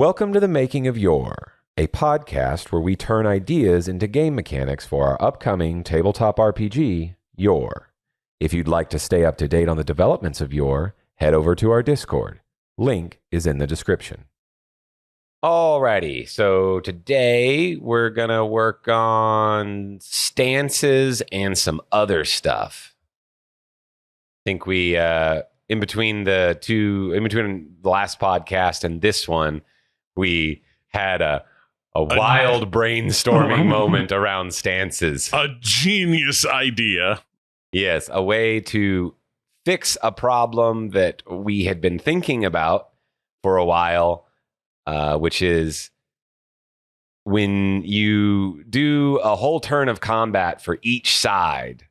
Welcome to the Making of YOR, a podcast where we turn ideas into game mechanics for our upcoming tabletop RPG, YOR. If you'd like to stay up to date on the developments of YOR, head over to our Discord. Link is in the description. Alrighty, so today we're going to work on stances and some other stuff. I think we, in between the last podcast and this one, we had a wild brainstorming moment around stances. A genius idea. Yes, a way to fix a problem that we had been thinking about for a while, which is when you do a whole turn of combat for each side,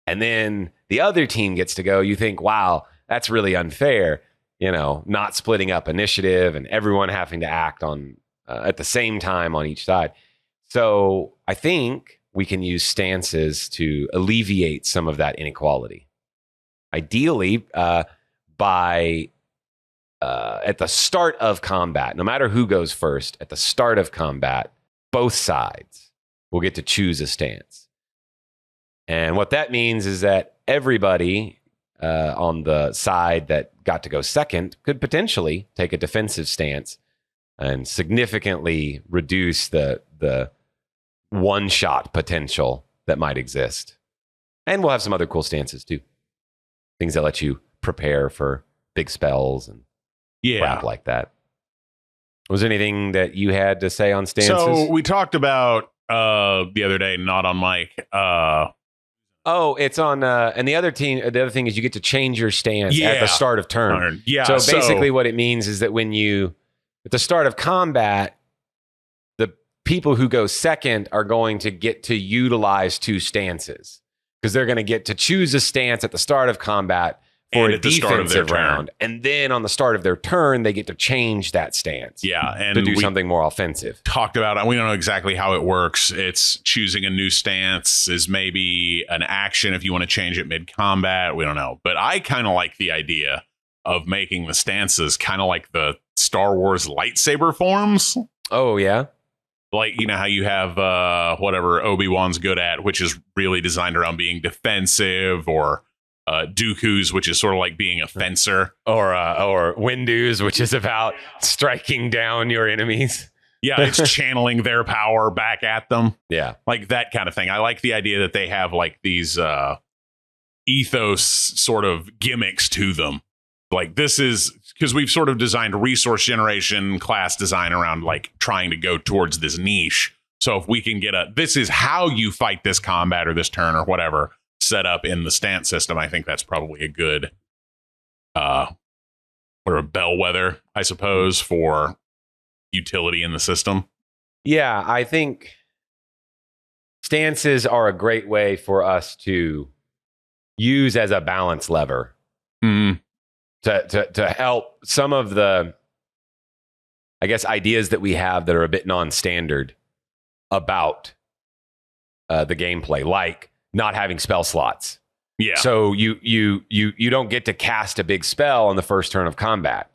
and then the other team gets to go, you think, wow, that's really unfair. You know, not splitting up initiative and everyone having to act on at the same time on each side. So I think we can use stances to alleviate some of that inequality. Ideally, by at the start of combat, no matter who goes first, at the start of combat, both sides will get to choose a stance. And what that means is that everybody on the side that got to go second could potentially take a defensive stance and significantly reduce the one-shot potential that might exist. And we'll have some other cool stances too. Things that let you prepare for big spells and crap like that. Was there anything that you had to say on stances? So we talked about the other day, not on mic. Oh, it's on, and the other thing is you get to change your stance at the start of turn. Yeah. So basically what it means is that at the start of combat, the people who go second are going to get to utilize two stances because they're going to get to choose a stance at the start of combat for a defensive round. And then on the start of their turn, they get to change that stance. Yeah. And to do something more offensive. Talked about it. We don't know exactly how it works. It's choosing a new stance is maybe an action if you want to change it mid-combat. We don't know. But I kind of like the idea of making the stances kind of like the Star Wars lightsaber forms. Oh, yeah. Like, you know, how you have whatever Obi-Wan's good at, which is really designed around being defensive, or Dooku's, which is sort of like being a fencer, or Windu's, which is about striking down your enemies. Yeah, it's channeling their power back at them. Yeah, like that kind of thing. I like the idea that they have like these ethos sort of gimmicks to them. Like, this is because we've sort of designed resource generation, class design around like trying to go towards this niche. So if we can get this is how you fight this combat or this turn or whatever set up in the stance system, I think that's probably a good or a bellwether, I suppose, for utility in the system. Yeah, I think stances are a great way for us to use as a balance lever to help some of the, I guess, ideas that we have that are a bit non-standard about the gameplay, like not having spell slots. Yeah. So you don't get to cast a big spell on the first turn of combat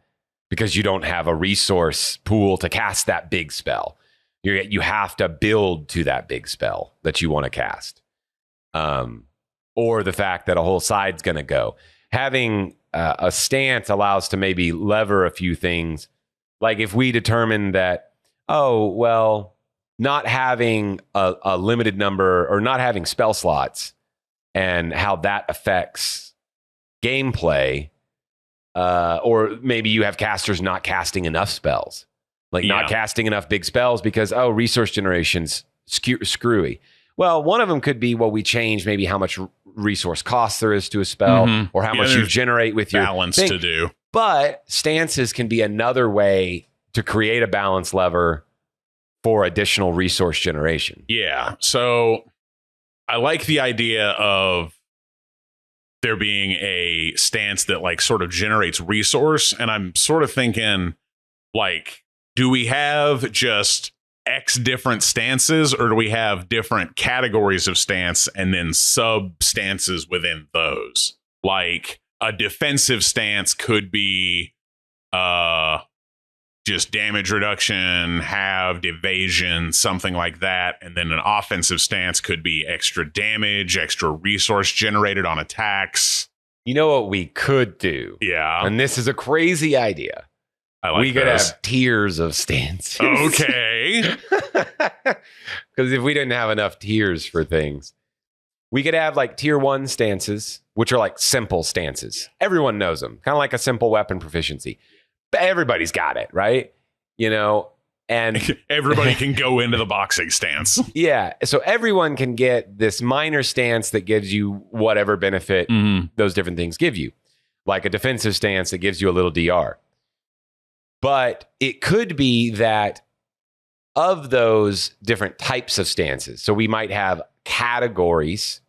because you don't have a resource pool to cast that big spell. You have to build to that big spell that you want to cast. Or the fact that a whole side's going to go. Having a stance allows to maybe lever a few things. Like if we determine that, not having a limited number or not having spell slots and how that affects gameplay, or maybe you have casters not casting enough spells, not casting enough big spells because, resource generation's screwy. Well, one of them could be, we change maybe how much resource cost there is to a spell or how much you generate with your balance to do. But stances can be another way to create a balance lever for additional resource generation. Yeah. So I like the idea of there being a stance that like sort of generates resource. And I'm sort of thinking, like, do we have just X different stances, or do we have different categories of stance and then sub stances within those? Like a defensive stance could be just damage reduction, halved evasion, something like that. And then an offensive stance could be extra damage, extra resource generated on attacks. You know what we could do? Yeah. And this is a crazy idea. I like we could those. have tiers of stances. Okay. Because if we didn't have enough tiers for things, we could have like tier 1 stances, which are like simple stances. Everyone knows them, kind of like a simple weapon proficiency. But everybody's got it, right? You know, and everybody can go into the boxing stance. Yeah. So everyone can get this minor stance that gives you whatever benefit those different things give you, like a defensive stance that gives you a little DR. But it could be that of those different types of stances, so we might have categories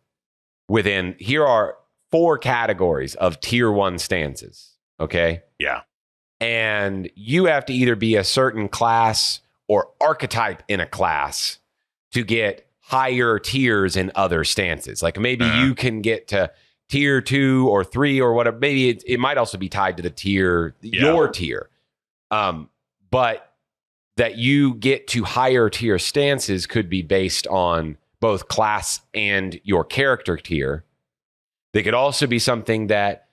within, here are 4 categories of tier 1 stances. Okay. Yeah. And you have to either be a certain class or archetype in a class to get higher tiers in other stances. Like maybe you can get to tier 2 or 3 or whatever. Maybe it might also be tied to the tier, your tier. But that you get to higher tier stances could be based on both class and your character tier. They could also be something that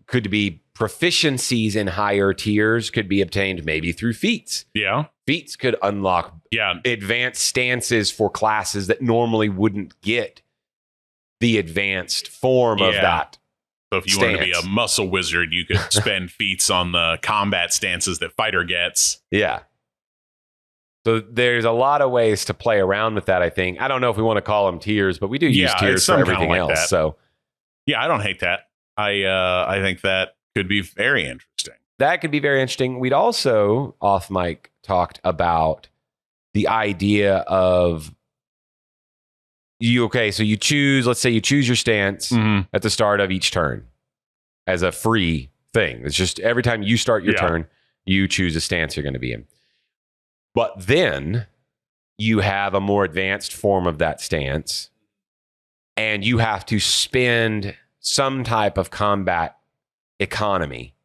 could be proficiencies in higher tiers could be obtained maybe through feats. Yeah. Feats could unlock advanced stances for classes that normally wouldn't get the advanced form of that. So if you wanted to be a muscle wizard, you could spend feats on the combat stances that fighter gets. Yeah. So there's a lot of ways to play around with that, I think. I don't know if we want to call them tiers, but we do use tiers for everything else. That. So yeah, I don't hate that. I think that could be very interesting. That could be very interesting. We'd also, off mic, talked about the idea of so you choose, let's say you choose your stance at the start of each turn as a free thing. It's just every time you start your turn, you choose a stance you're going to be in. But then you have a more advanced form of that stance, and you have to spend some type of combat economy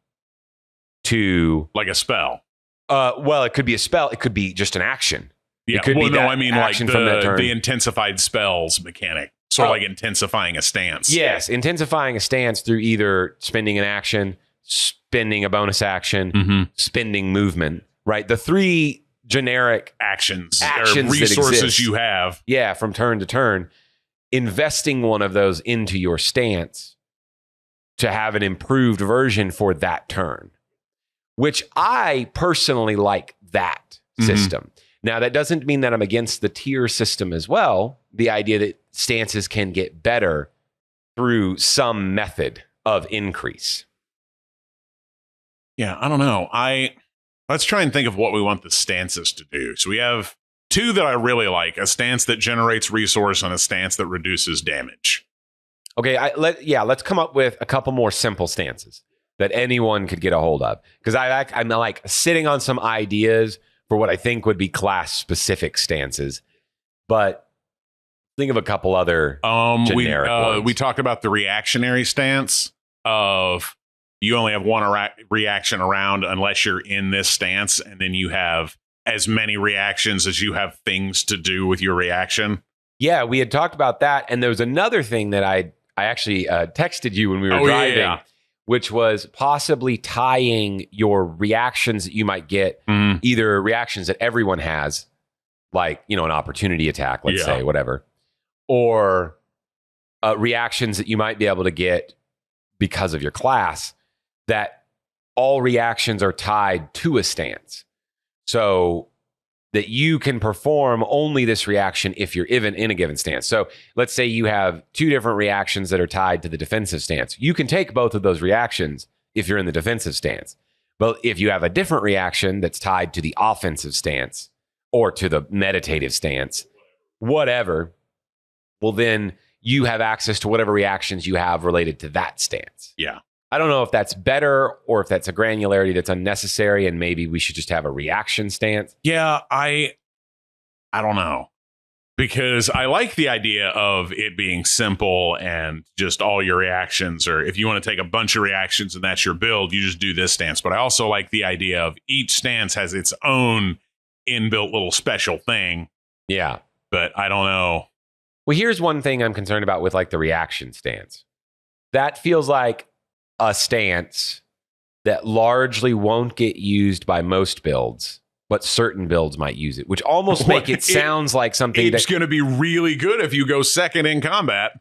to... Like a spell. Well, it could be a spell. It could be just an action. Yeah. It could be I mean like the intensified spells mechanic. Sort of like intensifying a stance. Yes, intensifying a stance through either spending an action, spending a bonus action, spending movement, right? The 3 generic actions or resources you have. Yeah, from turn to turn. Investing one of those into your stance to have an improved version for that turn, which I personally like that system. Now, that doesn't mean that I'm against the tier system as well. The idea that stances can get better through some method of increase. Yeah, I don't know. Let's try and think of what we want the stances to do. So we have 2 that I really like, a stance that generates resource and a stance that reduces damage. Okay, let's come up with a couple more simple stances that anyone could get a hold of. Because I'm like sitting on some ideas for what I think would be class-specific stances. But think of a couple other generic ones. We talked about the reactionary stance of you only have one reaction around unless you're in this stance, and then you have as many reactions as you have things to do with your reaction. Yeah, we had talked about that. And there was another thing that I actually texted you when we were driving, which was possibly tying your reactions that you might get, either reactions that everyone has, like, an opportunity attack, let's say, whatever, or reactions that you might be able to get because of your class, that all reactions are tied to a stance. So that you can perform only this reaction if you're even in a given stance. So let's say you have 2 different reactions that are tied to the defensive stance. You can take both of those reactions if you're in the defensive stance. But if you have a different reaction that's tied to the offensive stance or to the meditative stance, whatever, well, then you have access to whatever reactions you have related to that stance. Yeah. I don't know if that's better or if that's a granularity that's unnecessary and maybe we should just have a reaction stance. Yeah, I don't know. because I like the idea of it being simple and just all your reactions, or if you want to take a bunch of reactions and that's your build, you just do this stance. But I also like the idea of each stance has its own inbuilt little special thing. Yeah. But I don't know. Well, here's one thing I'm concerned about with like the reaction stance. That feels like a stance that largely won't get used by most builds, but certain builds might use it, which almost make it sounds like something it's going to be really good if you go second in combat.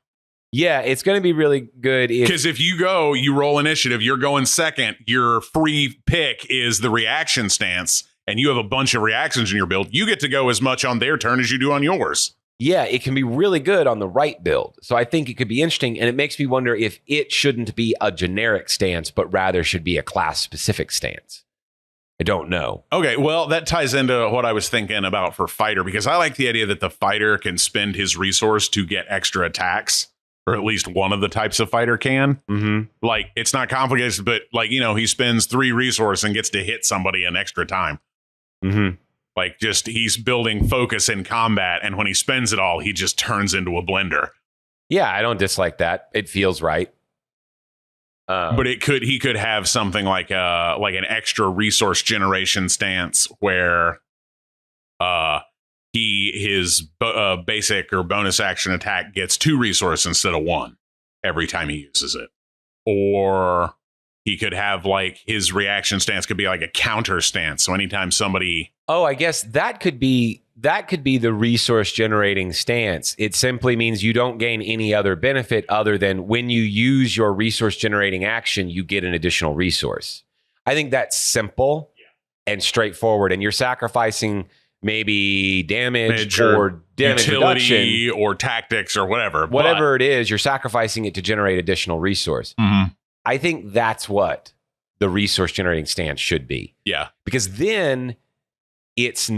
Yeah, it's going to be really good. Because if you roll initiative, you're going second, your free pick is the reaction stance, and you have a bunch of reactions in your build, you get to go as much on their turn as you do on yours. Yeah, it can be really good on the right build. So I think it could be interesting, and it makes me wonder if it shouldn't be a generic stance, but rather should be a class-specific stance. I don't know. Okay, well, that ties into what I was thinking about for fighter, because I like the idea that the fighter can spend his resource to get extra attacks, or at least one of the types of fighter can. Mm-hmm. Like, it's not complicated, but like, he spends 3 resource and gets to hit somebody an extra time. Mm-hmm. Like, just he's building focus in combat, and when he spends it all, he just turns into a blender. Yeah, I don't dislike that. It feels right. But he could have something like an extra resource generation stance where his basic or bonus action attack gets 2 resource instead of 1 every time he uses it. Or he could have like his reaction stance could be like a counter stance. So anytime somebody... Oh, I guess that could be the resource generating stance. It simply means you don't gain any other benefit other than when you use your resource generating action, you get an additional resource. I think that's simple and straightforward. And you're sacrificing maybe damage or damage utility reduction or tactics or whatever. Whatever it is, you're sacrificing it to generate additional resource. Mm-hmm. I think that's what the resource generating stance should be. Yeah. Because then it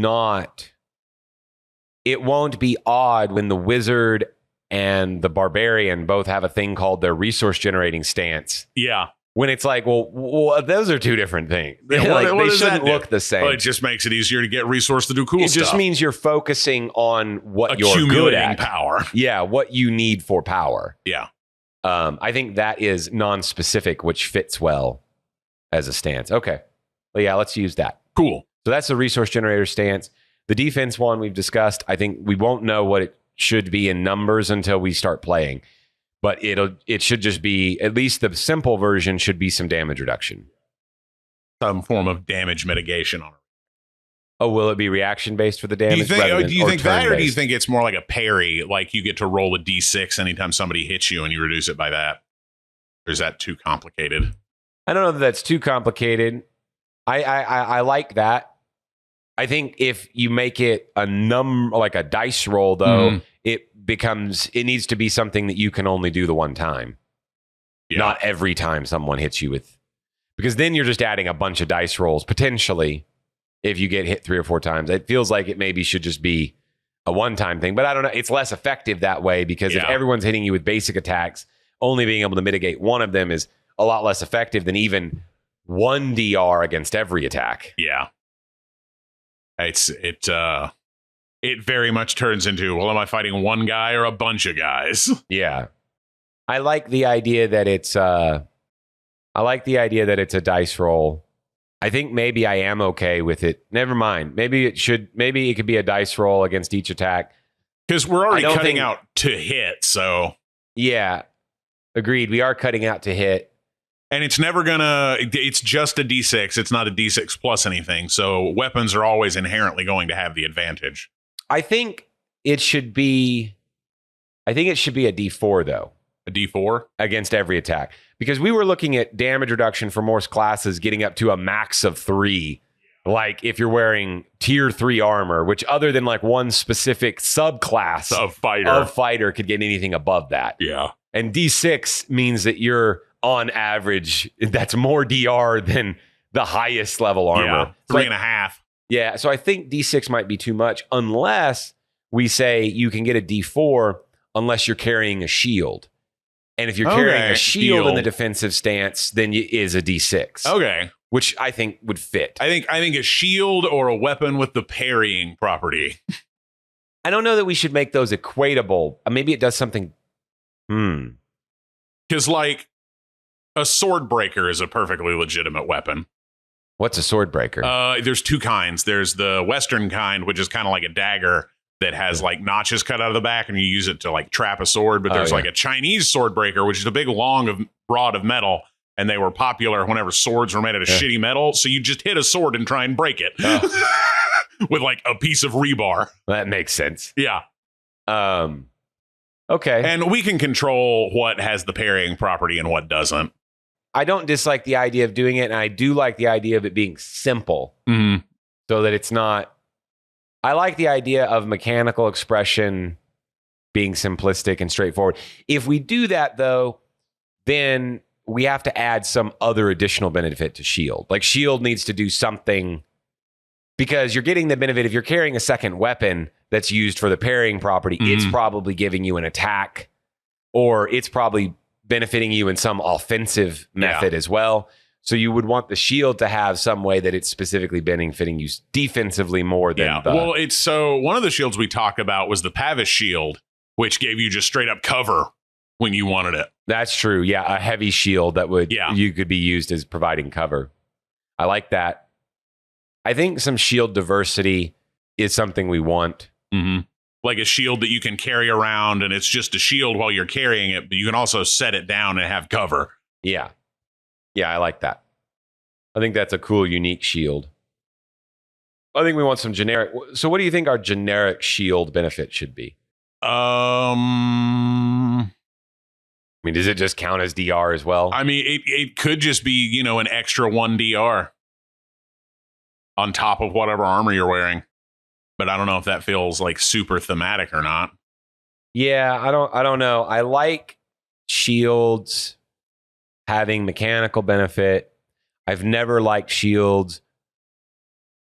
won't be odd when the wizard and the barbarian both have a thing called their resource generating stance. Yeah. When it's like, well those are 2 different things. Yeah, like, they shouldn't look the same. Well, it just makes it easier to get resource to do cool stuff. It just means you're focusing on what you're good at. Power. Yeah, what you need for power. Yeah. I think that is non-specific, which fits well as a stance. Okay. Well, yeah, let's use that. Cool. So that's the resource generator stance. The defense one we've discussed. I think we won't know what it should be in numbers until we start playing. But it should just be, at least the simple version should be some damage reduction. Some form of damage mitigation on it. Oh, will it be reaction based for the damage? Do you think that, or do you think it's more like a parry, like you get to roll a d6 anytime somebody hits you and you reduce it by that? Or is that too complicated? I don't know that that's too complicated. I like that. I think if you make it a like a dice roll, though, it needs to be something that you can only do the one time. Yeah. Not every time someone hits you with, because then you're just adding a bunch of dice rolls, potentially, if you get hit 3 or 4 times. It feels like it maybe should just be a one-time thing, but I don't know. It's less effective that way because if everyone's hitting you with basic attacks, only being able to mitigate one of them is a lot less effective than even 1 DR against every attack. Yeah. It very much turns into, well, am I fighting one guy or a bunch of guys? Yeah. I like the idea that it's a dice roll. I think maybe I am okay with it. Never mind. Maybe it could be a dice roll against each attack. Because we're already cutting out to hit, so. Yeah. Agreed. We are cutting out to hit. And it's just a D6. It's not a D6 plus anything. So weapons are always inherently going to have the advantage. I think it should be a D4, though. A D4? Against every attack. Because we were looking at damage reduction for most classes getting up to a max of 3. Like if you're wearing tier 3 armor, which other than like one specific subclass of fighter could get anything above that. Yeah. And D6 means that you're on average, that's more DR than the highest level armor. Yeah, 3.5. Yeah, so I think D6 might be too much unless we say you can get a D4 unless you're carrying a shield. And if you're carrying a shield in the defensive stance, then it is a D6. Okay. Which I think would fit. I think a shield or a weapon with the parrying property. I don't know that we should make those equatable. Maybe it does something. Because, like, a sword breaker is a perfectly legitimate weapon. What's a sword breaker? There's two kinds. There's the Western kind, which is kind of like a dagger that has like notches cut out of the back, and you use it to like trap a sword. But there's like a Chinese sword breaker, which is a big rod of metal, and they were popular whenever swords were made out of shitty metal. So you just hit a sword and try and break it with like a piece of rebar. That makes sense. Yeah. Okay. And we can control what has the parrying property and what doesn't. I don't dislike the idea of doing it, and I do like the idea of it being simple, so that it's not. I like the idea of mechanical expression being simplistic and straightforward. If we do that, though, then we have to add some other additional benefit to shield. Like shield needs to do something, because you're getting the benefit if you're carrying a second weapon that's used for the parrying property. It's probably giving you an attack, or it's probably benefiting you in some offensive method as well. So you would want the shield to have some way that it's specifically benefiting you defensively more than Well, it's so one of the shields we talked about was the Pavis shield, which gave you just straight up cover when you wanted it. That's true. Yeah, a heavy shield that would you could be used as providing cover. I like that. I think some shield diversity is something we want. Like a shield that you can carry around, and it's just a shield while you're carrying it, but you can also set it down and have cover. Yeah. Yeah, I like that. I think that's a cool, unique shield. I think we want some generic. So what do you think our generic shield benefit should be? I mean, does it just count as DR as well? I mean, it could just be, an extra 1 DR on top of whatever armor you're wearing. But I don't know if that feels like super thematic or not. Yeah, I don't know. I like shields having mechanical benefit. I've never liked shields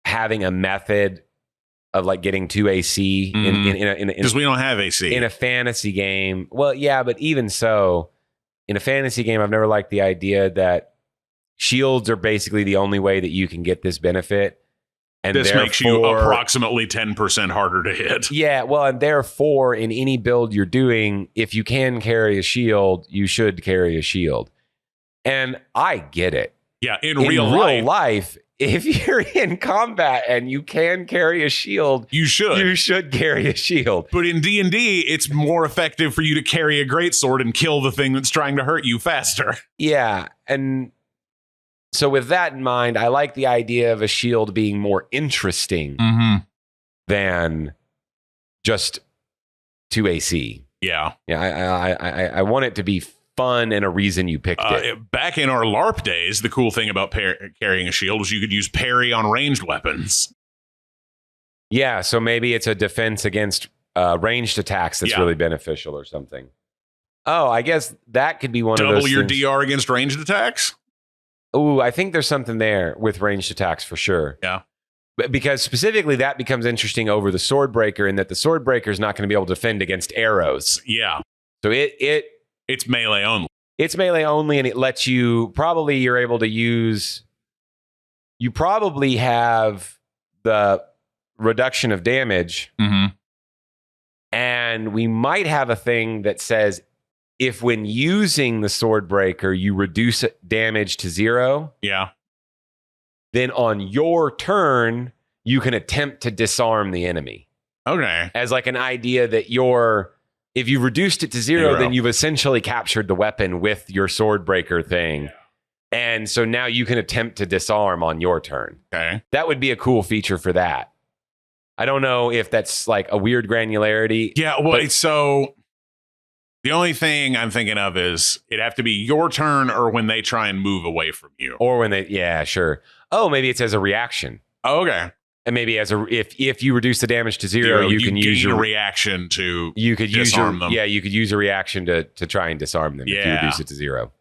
having a method of like getting to AC because we don't have AC in a fantasy game. Well, yeah, but even so, in a fantasy game, I've never liked the idea that shields are basically the only way that you can get this benefit. And this makes you approximately 10% harder to hit. Yeah, well, and therefore, in any build you're doing, if you can carry a shield, you should carry a shield. And I get it. Yeah, in real life, if you're in combat and you can carry a shield, you should carry a shield. But in D&D, it's more effective for you to carry a greatsword and kill the thing that's trying to hurt you faster. Yeah, and so with that in mind, I like the idea of a shield being more interesting than just 2 AC. Yeah. Yeah, I want it to be fun and a reason you picked it. Back in our LARP days, the cool thing about carrying a shield was you could use parry on ranged weapons. Yeah, so maybe it's a defense against ranged attacks that's really beneficial or something. Oh, I guess that could be one of those Double your things. DR against ranged attacks? Ooh, I think there's something there with ranged attacks for sure. Yeah. Because specifically that becomes interesting over the sword breaker, in that the sword breaker is not going to be able to defend against arrows. Yeah. So it's melee only. It's melee only, and it lets you you're able to use. You probably have the reduction of damage, and we might have a thing that says if when using the sword breaker you reduce damage to 0, then on your turn you can attempt to disarm the enemy. Okay, as like an idea that if you reduced it to 0, then you've essentially captured the weapon with your sword breaker thing. And so now you can attempt to disarm on your turn. Okay. That would be a cool feature for that. I don't know if that's like a weird granularity. Yeah, well, so the only thing I'm thinking of is it'd have to be your turn or when they try and move away from you. Or when sure. Oh, maybe it's as a reaction. Oh, okay. And maybe if you reduce the damage to 0, you can use your reaction to disarm them. Yeah, you could use a reaction to try and disarm them if you reduce it to 0.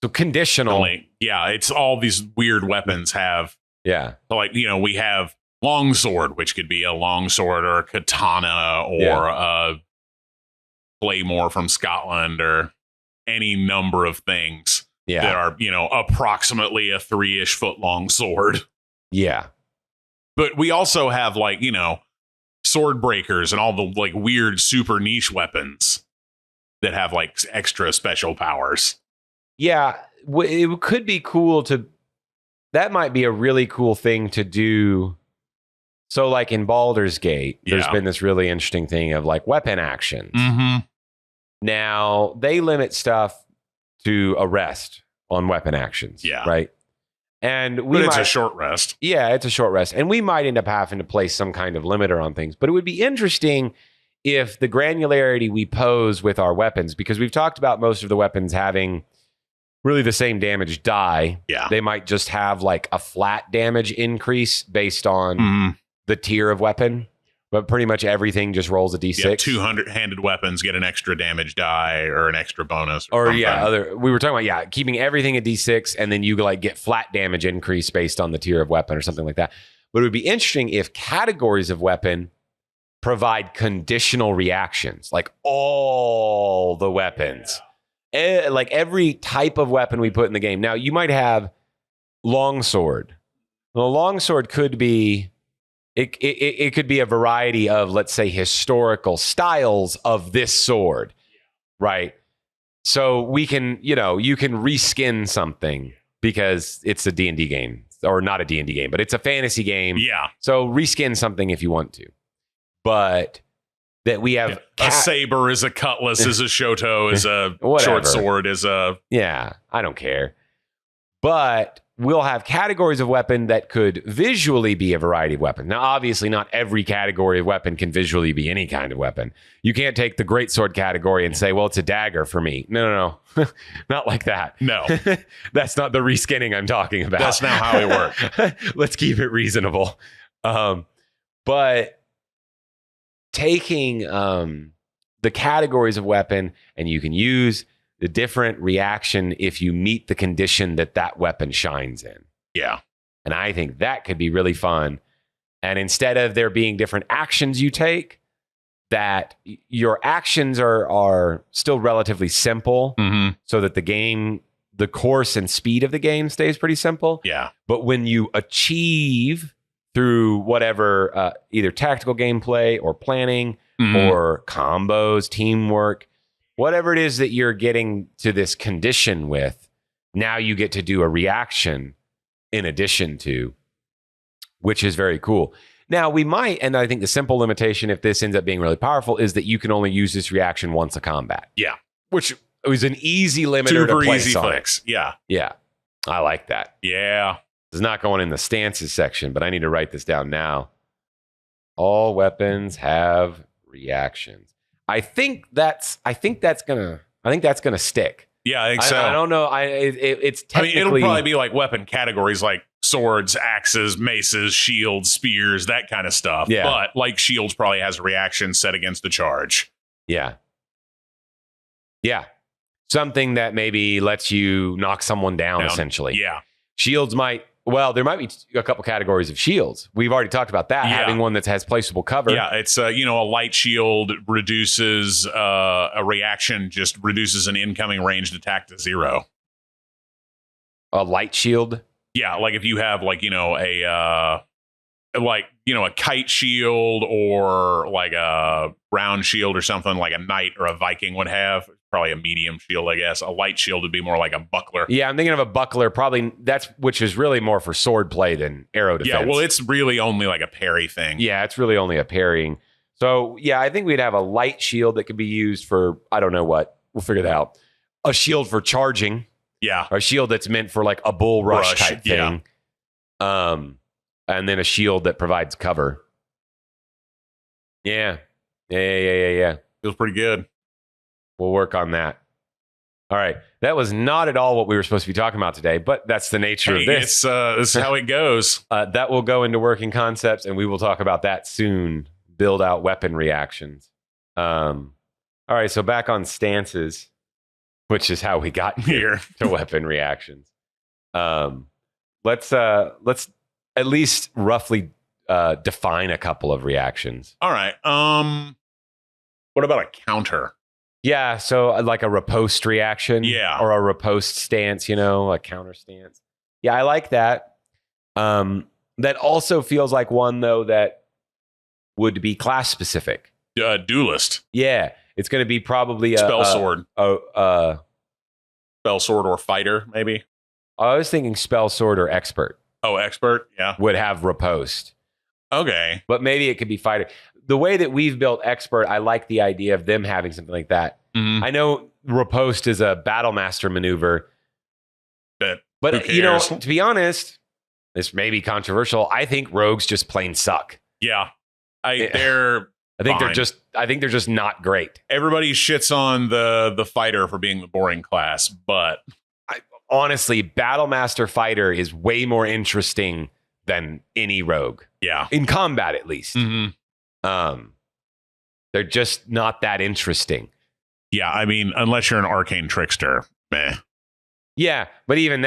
So conditional. Yeah, it's all these weird weapons have. Yeah. So like, we have longsword, which could be a longsword or a katana or a claymore from Scotland or any number of things that are, approximately a 3-ish foot long sword. Yeah. But we also have sword breakers and all the like weird super niche weapons that have like extra special powers. Yeah, it could be cool to. That might be a really cool thing to do. So, like in Baldur's Gate, there's been this really interesting thing of like weapon actions. Mm-hmm. Now they limit stuff to a rest on weapon actions. Yeah. Right. And it's a short rest. Yeah, it's a short rest. And we might end up having to place some kind of limiter on things. But it would be interesting if the granularity we pose with our weapons, because we've talked about most of the weapons having really the same damage die. Yeah. They might just have like a flat damage increase based on the tier of weapon. But pretty much everything just rolls a d6. Yeah, 200-handed weapons get an extra damage die or an extra bonus. Or we were talking about, keeping everything a d6 and then you like get flat damage increase based on the tier of weapon or something like that. But it would be interesting if categories of weapon provide conditional reactions, like all the weapons. Like every type of weapon we put in the game. Now, you might have longsword. Well, a longsword could be... It could be a variety of, let's say, historical styles of this sword, right? So we can, you can reskin something because it's a D&D game, or not a D&D game, but it's a fantasy game. Yeah. So reskin something if you want to. But that we have... a saber is a cutlass, is a shoto, is a short sword, is a... Yeah, I don't care. But... we'll have categories of weapon that could visually be a variety of weapons. Now, obviously, not every category of weapon can visually be any kind of weapon. You can't take the greatsword category and say, well, it's a dagger for me. No. Not like that. No. That's not the reskinning I'm talking about. That's not how it works. Let's keep it reasonable. But taking the categories of weapon, and you can use the different reaction if you meet the condition that weapon shines in. Yeah. And I think that could be really fun. And instead of there being different actions you take, that your actions are still relatively simple, so that the course and speed of the game stays pretty simple. Yeah. But when you achieve through whatever, either tactical gameplay or planning or combos, teamwork, whatever it is that you're getting to this condition with, now you get to do a reaction in addition to, which is very cool. Now we might, and I think the simple limitation, if this ends up being really powerful, is that you can only use this reaction once a combat. Yeah. Which was an easy limiter to place easy on fix. it. Yeah. Yeah. I like that. Yeah. It's not going in the stances section, but I need to write this down now. All weapons have reactions. I think that's gonna stick. Yeah, I think so. I don't know. It's technically... it'll probably be like weapon categories like swords, axes, maces, shields, spears, that kind of stuff. Yeah. But like shields probably has a reaction set against the charge. Yeah. Yeah. Something that maybe lets you knock someone down, essentially. Yeah. Shields might... Well, there might be a couple categories of shields. We've already talked about that, having one that has placeable cover. Yeah, it's a light shield reduces a reaction, just reduces an incoming ranged attack to 0. A light shield? Yeah, like if you have a kite shield or like a round shield or something like a knight or a Viking would have. Probably a medium shield, I guess. A light shield would be more like a buckler. Yeah, I'm thinking of a buckler, probably which is really more for sword play than arrow defense. Yeah, well, it's really only like a parry thing. Yeah, it's really only a parrying. So, yeah, I think we'd have a light shield that could be used for, I don't know what. We'll figure that out. A shield for charging. Yeah. Or a shield that's meant for like a bull rush type thing. And then a shield that provides cover. Yeah. Yeah. Feels pretty good. We'll work on that. All right. That was not at all what we were supposed to be talking about today, but that's the nature of this. This is how it goes. That will go into working concepts, and we will talk about that soon. Build out weapon reactions. All right. So back on stances, which is how we got here to weapon reactions. Let's at least roughly define a couple of reactions. All right. What about a counter? Yeah, so like a riposte reaction. Yeah. Or a riposte stance, a counter stance. Yeah, I like that. That also feels like one, though, that would be class specific. Duelist. Yeah, it's going to be probably Spell sword. Spell sword or fighter, maybe. I was thinking spell sword or expert. Oh, expert. Yeah. Would have riposte. Okay. But maybe it could be fighter. The way that we've built expert, I like the idea of them having something like that. Mm-hmm. I know riposte is a battle master maneuver. But you know, to be honest, this may be controversial. I think rogues just plain suck. Yeah. I think they're just not great. Everybody shits on the fighter for being the boring class, but honestly, battle master fighter is way more interesting than any rogue. Yeah. In combat, at least. Mm-hmm. They're just not that interesting. Yeah, I mean, unless you're an arcane trickster, meh. Yeah, but even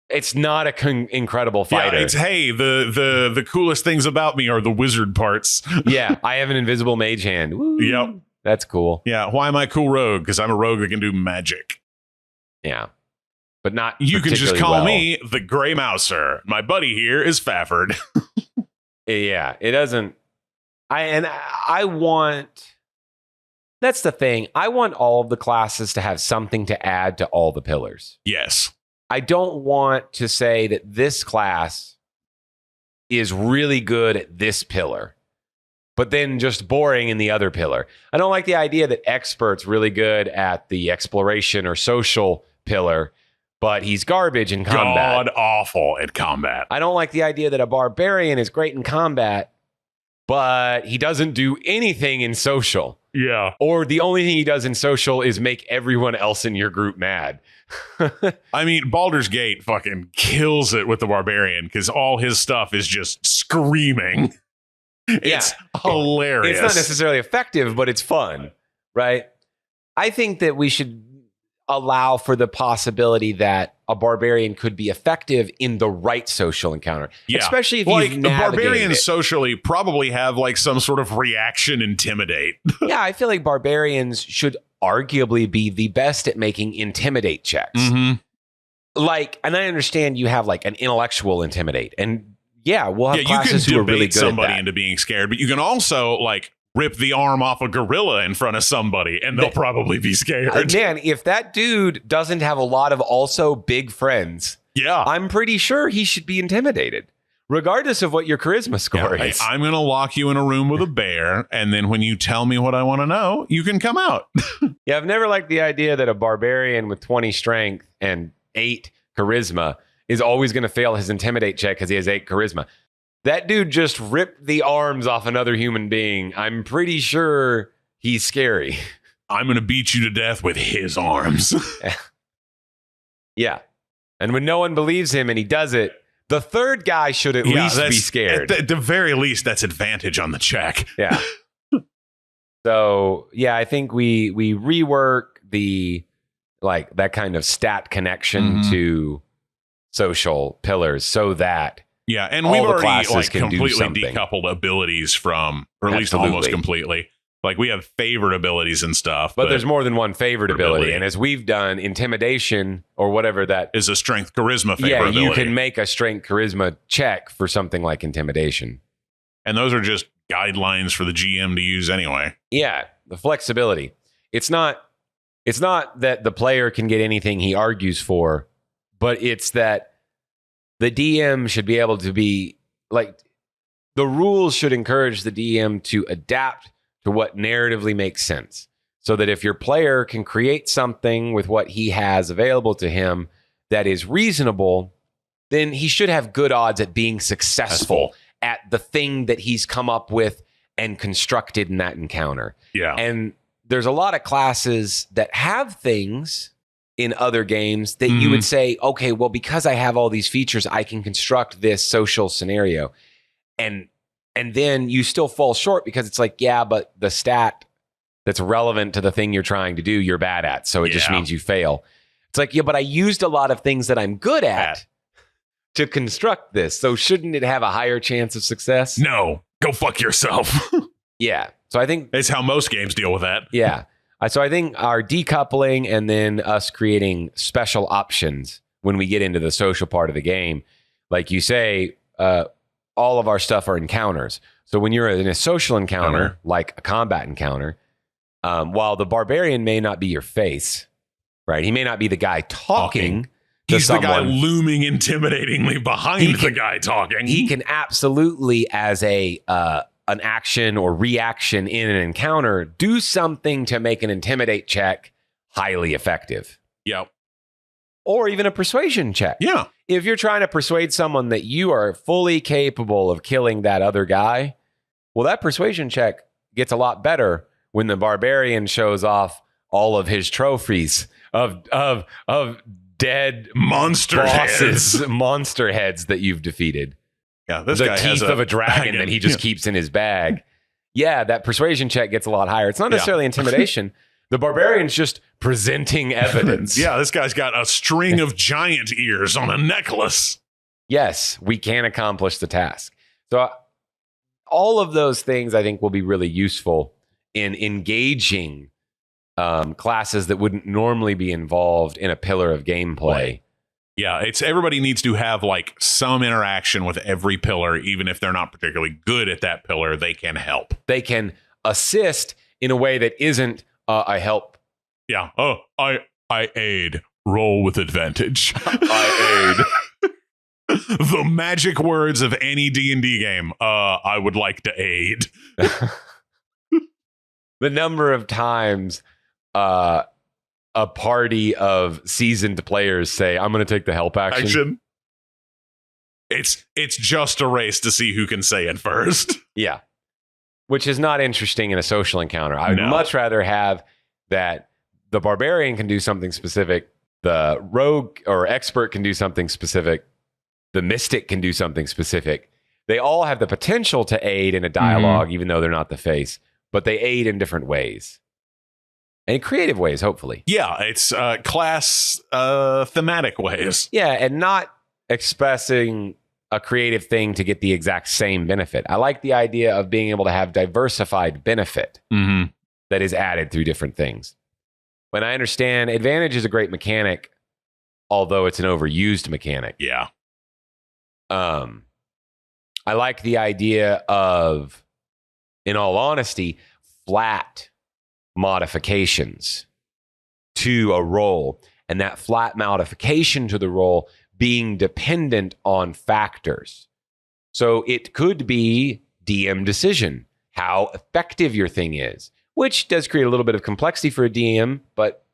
it's not a incredible fighter. Yeah, it's hey, the coolest things about me are the wizard parts. Yeah, I have an invisible mage hand. Woo, yep, that's cool. Yeah, why am I cool rogue? Because I'm a rogue that can do magic. Yeah, but not. You can just call me the Gray Mouser. My buddy here is Fafford. Yeah, it doesn't. I want. That's the thing. I want all of the classes to have something to add to all the pillars. Yes. I don't want to say that this class is really good at this pillar, but then just boring in the other pillar. I don't like the idea that expert's really good at the exploration or social pillar, but he's garbage in combat. God awful at combat. I don't like the idea that a barbarian is great in combat, but he doesn't do anything in social. Yeah. Or the only thing he does in social is make everyone else in your group mad. I mean, Baldur's Gate fucking kills it with the barbarian because all his stuff is just screaming. It's hilarious. It's not necessarily effective, but it's fun, right? I think that we should allow for the possibility that a barbarian could be effective in the right social encounter. Yeah. Especially if you've navigated barbarians it. Socially probably have like some sort of reaction intimidate. Yeah, I feel like barbarians should arguably be the best at making intimidate checks. Mm-hmm. Like, and I understand you have like an intellectual intimidate, and yeah, we'll have classes who are really good somebody at that. into being scared, but you can also like rip the arm off a gorilla in front of somebody and they'll probably be scared. Man, if that dude doesn't have a lot of also big friends, yeah, I'm pretty sure he should be intimidated, regardless of what your charisma score is. I'm going to lock you in a room with a bear, and then when you tell me what I want to know, you can come out. Yeah, I've never liked the idea that a barbarian with 20 strength and 8 charisma is always going to fail his intimidate check because he has 8 charisma. That dude just ripped the arms off another human being. I'm pretty sure he's scary. I'm going to beat you to death with his arms. Yeah. And when no one believes him and he does it, the third guy should at least be scared. At the very least, that's advantage on the check. Yeah. So, yeah, I think we rework the, like, that kind of stat connection to social pillars so that yeah, and we've already like completely something. Decoupled abilities from, or at least almost completely. Like we have favored abilities and stuff. But there's more than one favored ability. And as we've done, intimidation or whatever that is a strength charisma favorite ability. You can make a strength charisma check for something like intimidation. And those are just guidelines for the GM to use anyway. Yeah, the flexibility. It's not that the player can get anything he argues for, but it's that the DM should be able to be like, the rules should encourage the DM to adapt to what narratively makes sense. So that if your player can create something with what he has available to him that is reasonable, then he should have good odds at being successful at the thing that he's come up with and constructed in that encounter. Yeah. And there's a lot of classes that have things in other games that you would say, okay, well, because I have all these features, I can construct this social scenario. And then you still fall short because it's like, yeah, but the stat that's relevant to the thing you're trying to do, you're bad at. So it just means you fail. It's like, yeah, but I used a lot of things that I'm good at to construct this. So shouldn't it have a higher chance of success? No, go fuck yourself. Yeah. So I think that's how most games deal with that. Yeah. So I think our decoupling and then us creating special options when we get into the social part of the game, like you say, all of our stuff are encounters. So when you're in a social encounter, like a combat encounter, while the barbarian may not be your face, right? He may not be the guy talking. He's the guy looming intimidatingly behind the guy talking. He can absolutely, as an action or reaction in an encounter, do something to make an intimidate check highly effective. Yep. Or even a persuasion check. Yeah. If you're trying to persuade someone that you are fully capable of killing that other guy, well, that persuasion check gets a lot better when the barbarian shows off all of his trophies of dead monster heads that you've defeated. Yeah, this the guy teeth has of a dragon that he just keeps in his bag. Yeah, that persuasion check gets a lot higher. It's not necessarily intimidation. The barbarian's just presenting evidence. Yeah, this guy's got a string of giant ears on a necklace. Yes, we can accomplish the task. So all of those things I think will be really useful in engaging classes that wouldn't normally be involved in a pillar of gameplay. Yeah, everybody needs to have like some interaction with every pillar, even if they're not particularly good at that pillar. They can help. They can assist in a way that isn't I help. Yeah. Oh, I aid. Roll with advantage. I aid. The magic words of any D&D game. I would like to aid. The number of times a party of seasoned players say, I'm going to take the help action. It's just a race to see who can say it first. Yeah. Which is not interesting in a social encounter. I would much rather have that the barbarian can do something specific, the rogue or expert can do something specific, the mystic can do something specific. They all have the potential to aid in a dialogue, even though they're not the face, but they aid in different ways. And creative ways, hopefully. Yeah, it's class thematic ways. Yeah, and not expressing a creative thing to get the exact same benefit. I like the idea of being able to have diversified benefit that is added through different things. When I understand advantage is a great mechanic, although it's an overused mechanic. Yeah. I like the idea of, in all honesty, flat modifications to a role, and that flat modification to the role being dependent on factors. So it could be DM decision, how effective your thing is, which does create a little bit of complexity for a DM, but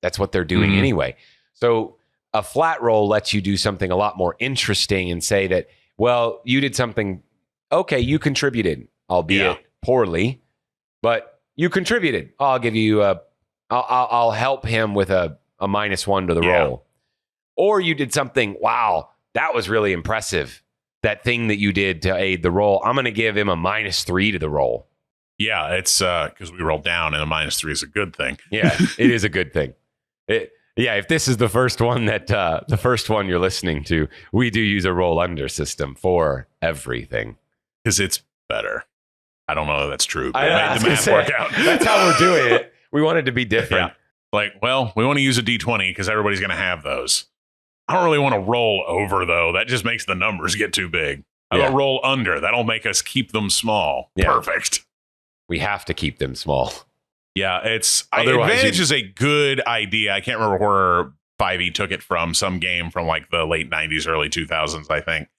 that's what they're doing anyway. So a flat roll lets you do something a lot more interesting and say that, well, you did something, okay, you contributed, albeit poorly, but you contributed. I'll give you I'll help him with a -1 to the roll. Or you did something, wow, that was really impressive. That thing that you did to aid the roll, I'm going to give him a -3 to the roll. Yeah, it's because we rolled down and a -3 is a good thing. Yeah, it is a good thing. If this is the first one the first one you're listening to, we do use a roll under system for everything. Because it's better. I don't know if that's true. But it made the math work out. That's how we're doing it. We want it to be different. Yeah. Like, well, we want to use a D20 because everybody's going to have those. I don't really want to roll over, though. That just makes the numbers get too big. How about roll under? That'll make us keep them small. Yeah. Perfect. We have to keep them small. Yeah, advantage is a good idea. I can't remember where 5e took it from. Some game from like the late 90s, early 2000s, I think.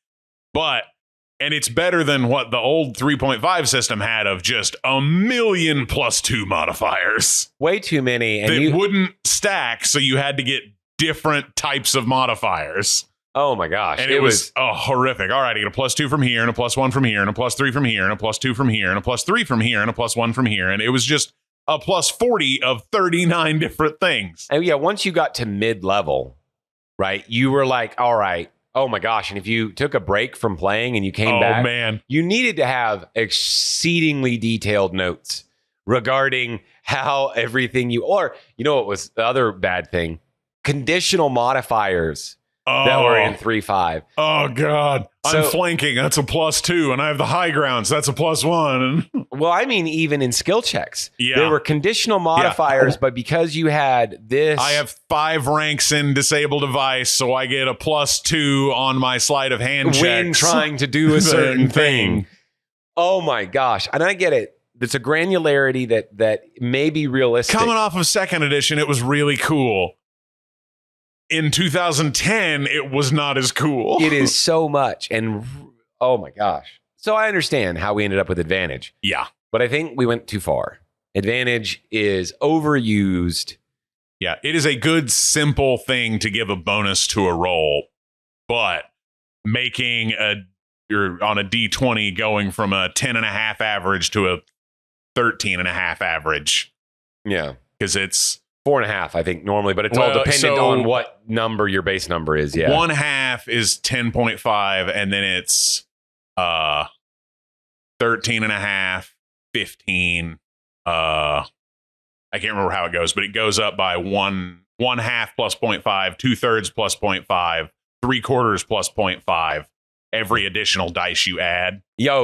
And it's better than what the old 3.5 system had of just a million +2 modifiers. Way too many. And they wouldn't stack, so you had to get different types of modifiers. Oh my gosh. And it was horrific. All right, I get a +2 from here, and a +1 from here, and a +3 from here, and a +2 from here, and a +3 from here, and a +1 from here. And it was just a +40 of 39 different things. And once you got to mid-level, right, you were like, all right, oh my gosh. And if you took a break from playing and you came back, you needed to have exceedingly detailed notes regarding how everything what was the other bad thing? Conditional modifiers that were in 3-5. Oh, God. I'm So- flanking. That's a +2. And I have the high grounds. That's a +1. Well, I mean, even in skill checks, Yeah. there were conditional modifiers, but because you had this, I have 5 ranks in disable device, so I get a +2 on my sleight of hand when checks. trying to do a certain thing. Oh my gosh. And I get it. It's a granularity that may be realistic. Coming off of 2nd edition, it was really cool. In 2010, it was not as cool. It is so much. And oh my gosh. So I understand how we ended up with advantage, Yeah. but I think we went too far. Advantage is overused. Yeah. It is a good, simple thing to give a bonus to a roll, but making you're on a D20 going from a 10.5 average to a 13.5 average. Yeah. Because it's 4.5, I think, normally, but it's all Well, dependent so- on what number your base number is. Yeah. 1/2 is 10.5, and then it's 13.5, 15. I can't remember how it goes, but it goes up by 1/2 plus 0.5, 2/3 plus 0.5, 3/4 plus 0.5. Every additional dice you add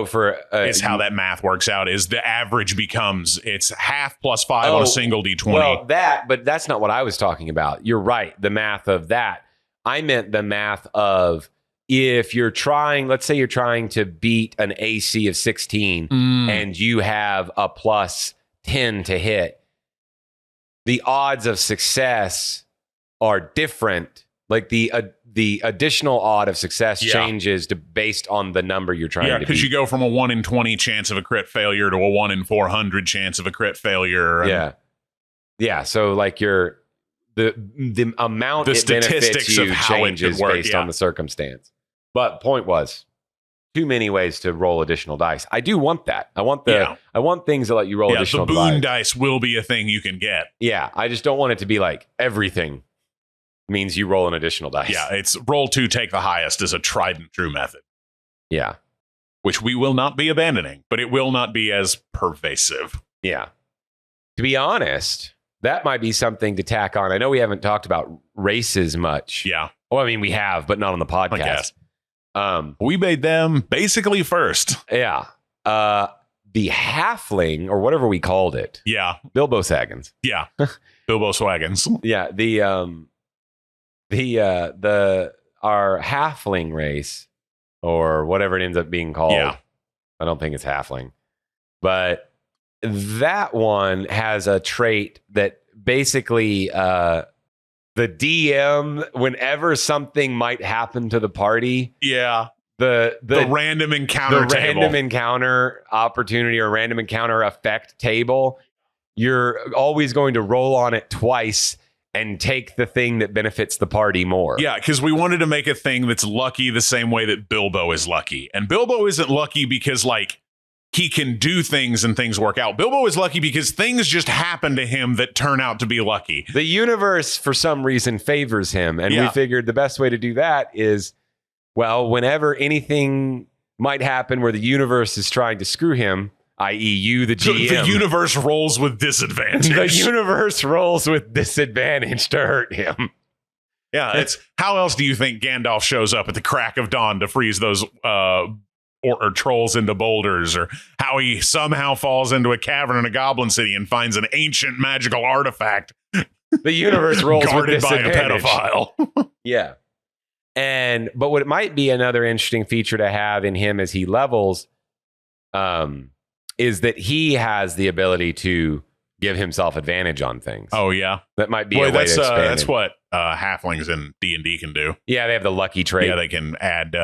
For is how that math works out. Is the average becomes it's 1/2 plus 5 on Oh, a single D20. Well, but that's not what I was talking about. You're right. The math of that. I meant the math of if you're trying, let's say you're trying to beat an AC of 16 and you have a +10 to hit, the odds of success are different. Like the additional odd of success changes based on the number you're trying to beat. because you go from a 1 in 20 chance of a crit failure to a 1 in 400 chance of a crit failure. And Yeah. So like the amount The it benefits statistics you of how it changes could work, based on the circumstance. But point was, too many ways to roll additional dice. I do want that. I want I want things that let you roll the additional boon dice. dice will be a thing you can get. Yeah, I just don't want it to be like everything means you roll an additional dice. Yeah, it's roll 2, take the highest is a tried and true method, Yeah. which we will not be abandoning, but it will not be as pervasive. Yeah. To be honest, that might be something to tack on. I know we haven't talked about races much. Yeah, Well, I mean, we have, but not on the I podcast. guess. We made them basically first. Yeah. The halfling, or whatever we called it, Yeah, Bilbo Saggins. yeah. Bilbo Swaggins. Yeah, our halfling race, or whatever it ends up being called. Yeah. I don't think it's halfling, but that one has a trait that basically the DM, whenever something might happen to the party, Yeah, the random encounter table. random encounter opportunity or random encounter effect table, you're always going to roll on it twice and take the thing that benefits the party more. Yeah, because we wanted to make a thing that's lucky the same way that Bilbo is lucky. And Bilbo isn't lucky because, like, he can do things and things work out. Bilbo is lucky because things just happen to him that turn out to be lucky. The universe, for some reason, favors him. And we Yeah. figured the best way to do that is, well, whenever anything might happen where the universe is trying to screw him, i.e. you, the GM. The universe rolls with disadvantage. The universe rolls with disadvantage to hurt him. Yeah, it's how else do you think Gandalf shows up at the crack of dawn to freeze those or trolls into boulders, or how he somehow falls into a cavern in a goblin city and finds an ancient magical artifact The universe rolls with guarded by a disadvantage. pedophile. Yeah. But what it might be another interesting feature to have in him as he levels is that he has the ability to give himself advantage on things. Oh yeah, That might be boy, a way to expand that's it. what halflings in D&D can do. Yeah, they have the lucky trait. Yeah, they can add.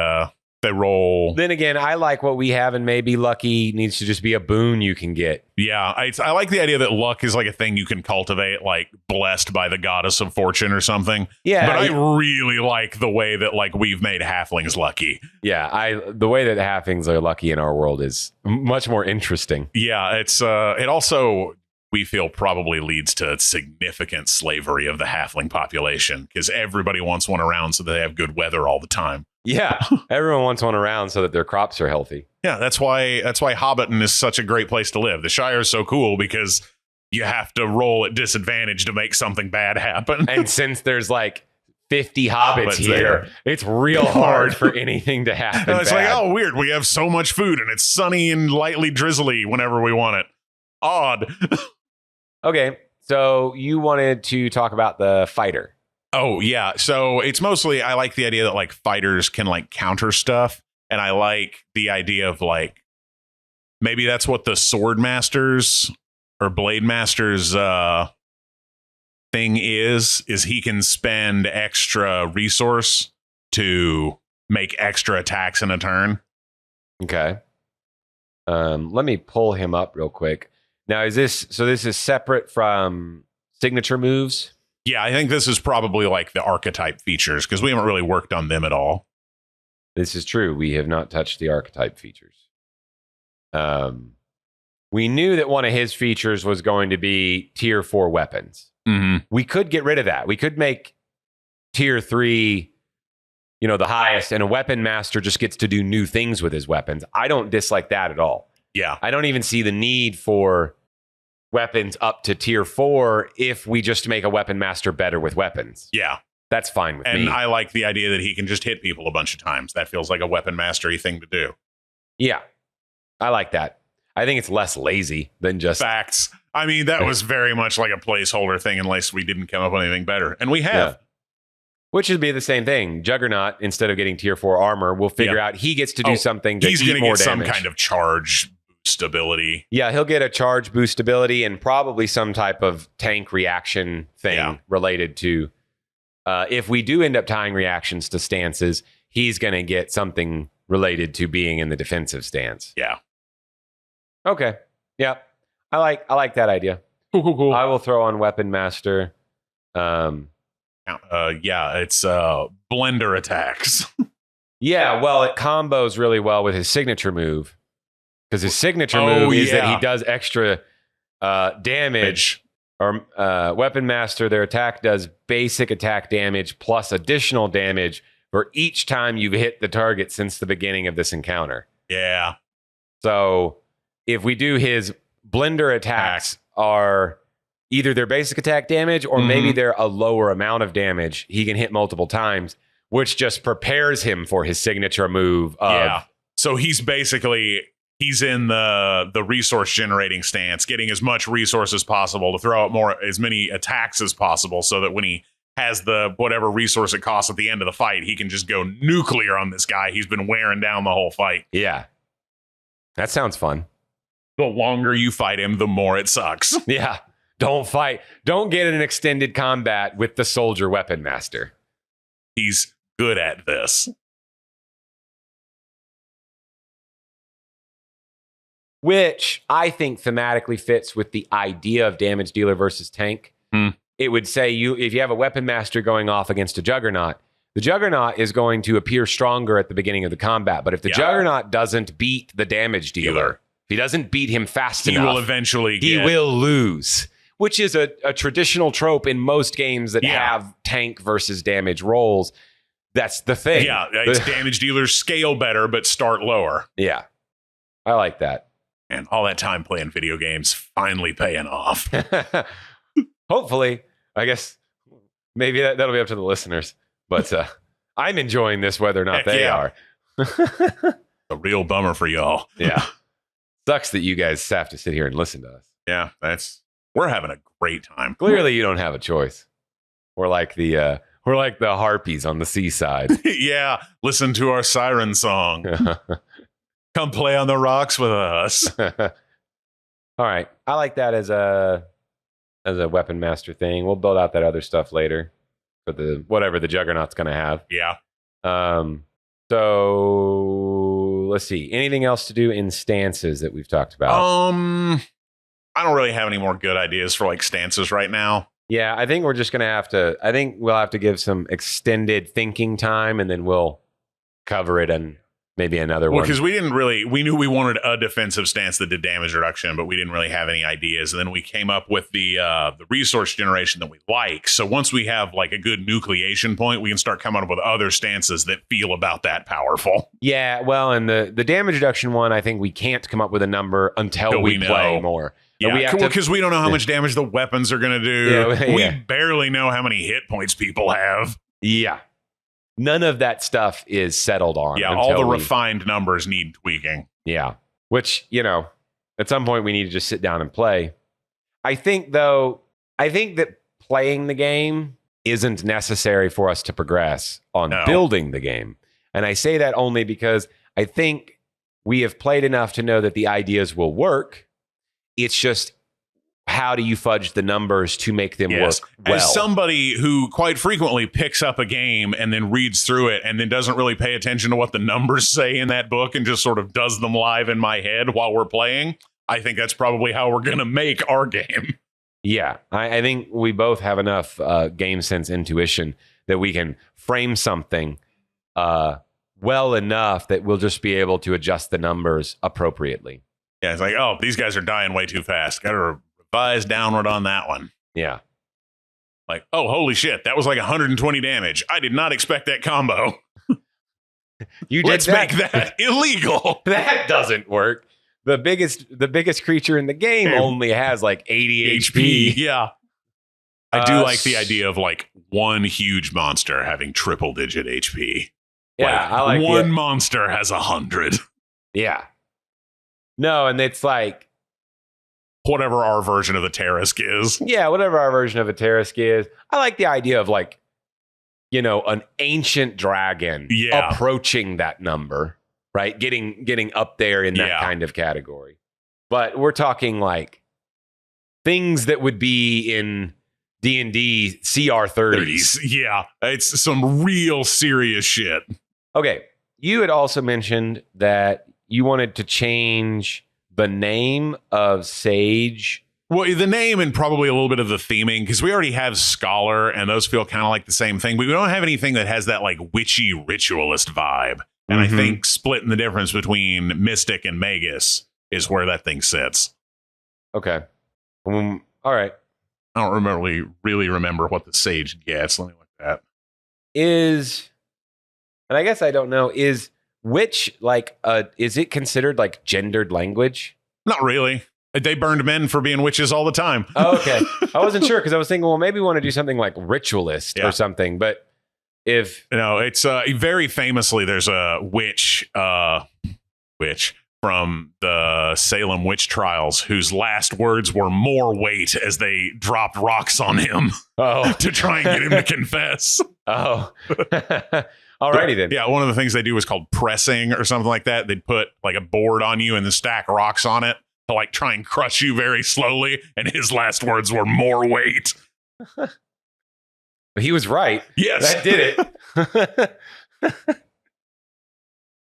They roll. Then again, I like what we have, and maybe lucky needs to just be a boon you can get. Yeah, I like the idea that luck is like a thing you can cultivate, like blessed by the goddess of fortune or something. Yeah, But I really like the way that like we've made halflings lucky. yeah. The way that halflings are lucky in our world is much more interesting. Yeah, it's it also we feel probably leads to significant slavery of the halfling population because everybody wants one around so they have good weather all the time. Yeah, everyone wants one around so that their crops are healthy. Yeah, that's why Hobbiton is such a great place to live. The Shire is so cool because you have to roll at disadvantage to make something bad happen. And since there's like 50 hobbits here. It's real hard for anything to happen. It's like, oh, weird. We have so much food and it's sunny and lightly drizzly whenever we want it. Odd. Okay, so you wanted to talk about the fighter. Oh, yeah. So it's mostly, I like the idea that like fighters can like counter stuff. And I like the idea of like, maybe that's what the sword masters or blade masters thing is he can spend extra resource to make extra attacks in a turn. Okay. Let me pull him up real quick. Now, this is separate from signature moves? Yeah, I think this is probably like the archetype features because we haven't really worked on them at all. This is true. We have not touched the archetype features. We knew that one of his features was going to be tier 4 weapons. Mm-hmm. We could get rid of that. We could make tier 3, the highest, and a weapon master just gets to do new things with his weapons. I don't dislike that at all. Yeah. I don't even see the need for weapons up to tier 4 if we just make a weapon master better with weapons. Yeah. That's fine with me. And I like the idea that he can just hit people a bunch of times. That feels like a weapon mastery thing to do. Yeah. I like that. I think it's less lazy than just... Facts. I mean, that was very much like a placeholder thing unless we didn't come up with anything better. And we have. Yeah. Which would be the same thing. Juggernaut, instead of getting tier 4 armor, we'll figure out he gets to do something to he's eat gonna more get damage. some kind of charge boost ability. Yeah, he'll get a charge boost ability and probably some type of tank reaction thing related to... if we do end up tying reactions to stances, he's going to get something related to being in the defensive stance. Yeah. Okay. Yeah. I like that idea. Cool. I will throw on Weapon Master. Yeah, it's blender attacks. Yeah, well, it combos really well with his signature move. Because his signature move is that he does extra damage. Or Weapon Master, their attack does basic attack damage plus additional damage for each time you've hit the target since the beginning of this encounter. Yeah. So if we do his blender attacks are either their basic attack damage or maybe they're a lower amount of damage, he can hit multiple times, which just prepares him for his signature move. So he's basically... He's in the resource generating stance, getting as much resource as possible to throw out as many attacks as possible so that when he has the whatever resource it costs at the end of the fight, he can just go nuclear on this guy. He's been wearing down the whole fight. Yeah. That sounds fun. The longer you fight him, the more it sucks. Yeah. Don't fight. Don't get in an extended combat with the soldier weapon master. He's good at this. Which I think thematically fits with the idea of damage dealer versus tank. It would say if you have a weapon master going off against a juggernaut, the juggernaut is going to appear stronger at the beginning of the combat. But if the juggernaut doesn't beat the damage dealer, if he doesn't beat him fast enough, he will eventually he will lose. Which is a traditional trope in most games that have tank versus damage roles. That's the thing. Yeah, it's damage dealers scale better, but start lower. Yeah, I like that. And all that time playing video games finally paying off. Hopefully, I guess maybe that'll be up to the listeners. But I'm enjoying this whether or not they are. A real bummer for y'all. Yeah. Sucks that you guys have to sit here and listen to us. Yeah, we're having a great time. Clearly you don't have a choice. We're like the harpies on the seaside. Yeah, listen to our siren song. Come play on the rocks with us. All right. I like that as a weapon master thing. We'll build out that other stuff later for whatever the juggernaut's going to have. Yeah. So let's see. Anything else to do in stances that we've talked about? I don't really have any more good ideas for like stances right now. Yeah, I think we're just going to have to, I think we'll have to give some extended thinking time and then we'll cover it and maybe another one. Because we knew we wanted a defensive stance that did damage reduction, but we didn't really have any ideas. And then we came up with the resource generation that we like. So once we have like a good nucleation point, we can start coming up with other stances that feel about that powerful. Yeah, well, and the damage reduction one, I think we can't come up with a number until we play more. Yeah, because we don't know how much damage the weapons are going to do. We barely know how many hit points people have. Yeah. None of that stuff is settled on. Yeah, all the refined numbers need tweaking. Yeah. Which, at some point we need to just sit down and play. I think that playing the game isn't necessary for us to progress on building the game. And I say that only because I think we have played enough to know that the ideas will work. It's just, how do you fudge the numbers to make them work well? As somebody who quite frequently picks up a game and then reads through it and then doesn't really pay attention to what the numbers say in that book and just sort of does them live in my head while we're playing, I think that's probably how we're going to make our game. Yeah, I think we both have enough game sense intuition that we can frame something well enough that we'll just be able to adjust the numbers appropriately. Yeah, it's like, oh, these guys are dying way too fast. Got to revise downward on that one. Yeah. Like, oh, holy shit, that was like 120 damage. I did not expect that combo. Let's make that illegal. That doesn't work. The biggest creature in the game only has like 80 HP. Yeah. I do like the idea of like one huge monster having triple digit HP. Yeah, like I like one monster has 100. Yeah. No, and it's like whatever our version of the Tarisk is. Yeah, whatever our version of a Tarisk is. I like the idea of like, an ancient dragon approaching that number, right? Getting up there in that kind of category. But we're talking like things that would be in D&D CR 30s. Yeah, it's some real serious shit. Okay, you had also mentioned that you wanted to change the name of Sage. Well, the name and probably a little bit of the theming, because we already have Scholar, and those feel kind of like the same thing. But we don't have anything that has that like witchy ritualist vibe. And I think splitting the difference between Mystic and Magus is where that thing sits. Okay. All right. I don't really remember what the Sage gets. Let me look at that. And I guess I don't know, is it considered like gendered language? Not really. They burned men for being witches all the time. Oh, okay. I wasn't sure because I was thinking, well, maybe we want to do something like ritualist or something. But it's very famously, there's a witch from the Salem witch trials whose last words were "more weight" as they dropped rocks on him to try and get him to confess. Oh. Alrighty then. Yeah, one of the things they do is called pressing or something like that. They'd put like a board on you and then stack rocks on it to like try and crush you very slowly. And his last words were "more weight." He was right. Yes. That did it.